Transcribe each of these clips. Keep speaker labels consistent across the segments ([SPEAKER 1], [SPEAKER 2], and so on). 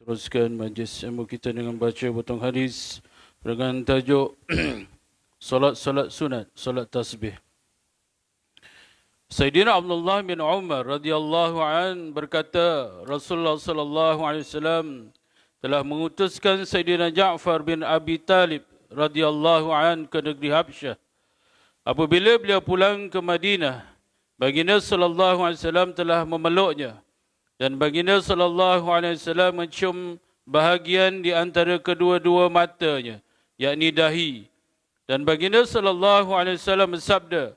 [SPEAKER 1] Teruskan majlis ilmu kita dengan baca potong hadis dengan tajuk solat sunat, solat tasbih. Sayyidina Abdullah bin Umar radhiyallahu an berkata, Rasulullah sallallahu alaihi wasallam telah mengutuskan Sayyidina Ja'far bin Abi Talib radhiyallahu an ke negeri Habsyah. Apabila beliau pulang ke Madinah, baginda sallallahu alaihi wasallam telah memeluknya. Dan baginda sallallahu alaihi wasallam mencium bahagian di antara kedua-dua matanya, yakni dahi. Dan baginda sallallahu alaihi wasallam bersabda,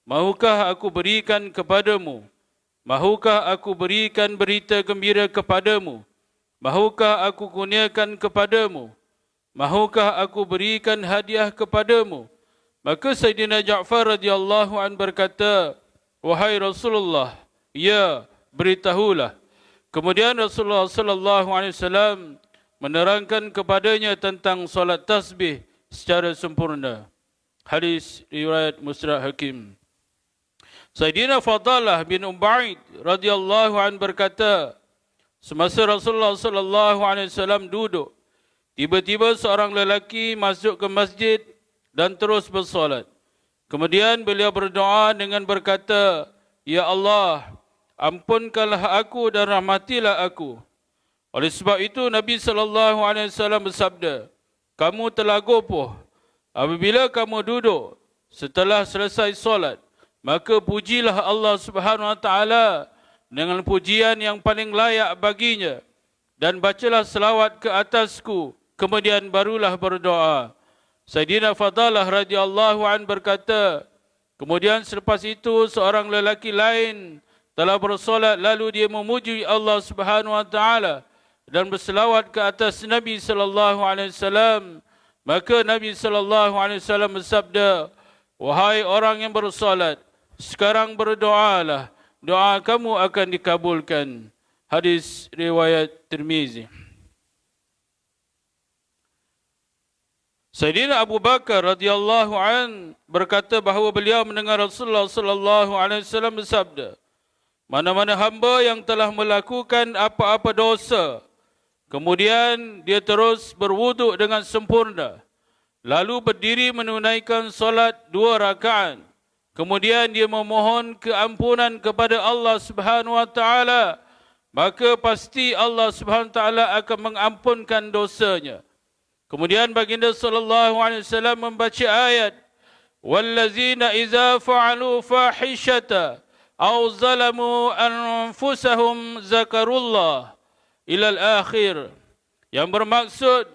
[SPEAKER 1] "Mahukah aku berikan kepadamu? Mahukah aku berikan berita gembira kepadamu? Mahukah aku kurniakan kepadamu? Mahukah aku berikan hadiah kepadamu?" Maka Sayyidina Ja'far radhiyallahu an berkata, "Wahai Rasulullah, ya, beritahulah." Kemudian Rasulullah sallallahu alaihi wasallam menerangkan kepadanya tentang solat tasbih secara sempurna. Hadis riwayat Musnad Hakim. Sayyidina Fadalah bin Ubaid radhiyallahu an berkata, semasa Rasulullah sallallahu alaihi wasallam duduk, tiba-tiba seorang lelaki masuk ke masjid dan terus bersolat. Kemudian beliau berdoa dengan berkata, "Ya Allah, ampunkanlah aku dan rahmatilah aku." Oleh sebab itu Nabi sallallahu alaihi wasallam bersabda, "Kamu telah gopoh apabila kamu duduk setelah selesai solat, maka pujilah Allah Subhanahu wa taala dengan pujian yang paling layak baginya dan bacalah selawat ke atasku, kemudian barulah berdoa." Sayyidina Fadalah radhiyallahu an berkata, kemudian selepas itu seorang lelaki lain telah bersolat lalu dia memuji Allah Subhanahu wa taala dan berselawat ke atas Nabi sallallahu alaihi wasallam. Maka Nabi sallallahu alaihi wasallam bersabda, "Wahai orang yang bersolat, sekarang berdoalah, doa kamu akan dikabulkan." Hadis riwayat Tirmizi. Sayyidina Abu Bakar radhiyallahu an berkata bahawa beliau mendengar Rasulullah sallallahu alaihi wasallam bersabda, "Mana-mana hamba yang telah melakukan apa-apa dosa, kemudian dia terus berwuduk dengan sempurna, lalu berdiri menunaikan solat 2 rakaat, kemudian dia memohon keampunan kepada Allah Subhanahu wa taala, maka pasti Allah Subhanahu wa taala akan mengampunkan dosanya." Kemudian baginda sallallahu alaihi wasallam membaca ayat, "Wallazina idza fa'alu fahishata aw zalamu anfusahum zakarullah ila al-akhir." Yang bermaksud,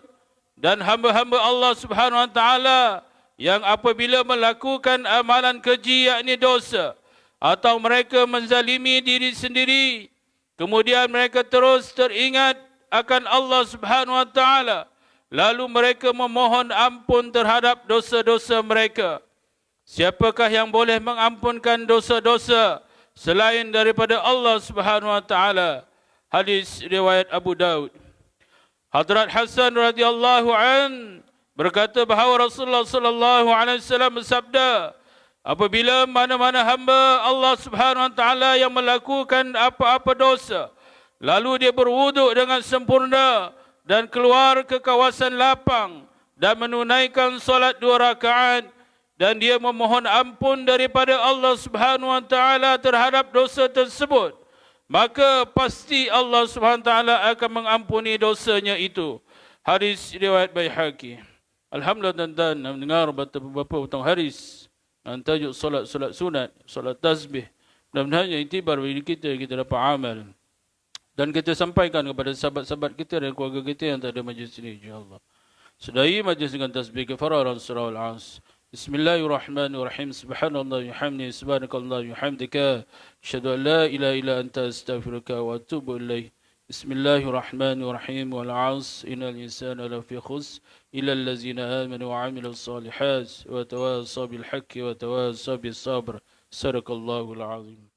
[SPEAKER 1] dan hamba-hamba Allah Subhanahu wa taala yang apabila melakukan amalan keji yakni dosa atau mereka menzalimi diri sendiri, kemudian mereka terus teringat akan Allah Subhanahu wa taala, lalu mereka memohon ampun terhadap dosa-dosa mereka. Siapakah yang boleh mengampunkan dosa-dosa selain daripada Allah Subhanahu wa taala? Hadis riwayat Abu Daud. Hadrat Hasan radhiyallahu an berkata bahawa Rasulullah sallallahu alaihi wasallam bersabda, apabila mana-mana hamba Allah Subhanahu wa taala yang melakukan apa-apa dosa, lalu dia berwuduk dengan sempurna dan keluar ke kawasan lapang dan menunaikan solat 2 rakaat dan dia memohon ampun daripada Allah Subhanahu wa taala terhadap dosa tersebut, maka pasti Allah Subhanahu wa taala akan mengampuni dosanya itu. Hadis riwayat Baihaqi. Alhamdulillah, tuan-tuan mendengar beberapa potong hadis dengan tajuk solat sunat, solat tasbih. Mudah-mudahan yang itibar bagi kita dapat amal. Dan kita sampaikan kepada sahabat-sahabat kita dan keluarga kita yang tak ada majlis ini, insyaAllah. Sudahi majlis dengan tasbih kafararan surah Al-As. Bismillahirrahmanirrahim. Subhanallah yuhamni, subhanakallah yuhamdika. Asyhadu an la ilaha illa anta astaghfiruka wa atubu ilaih. Bismillahirrahmanirrahim. Wal-'as innal insana lafi khusr illa allazina amanu wa 'amilus solihat wa tawassaw bil haqqi wa tawassaw bis sabr. Sadaqallahul 'azim.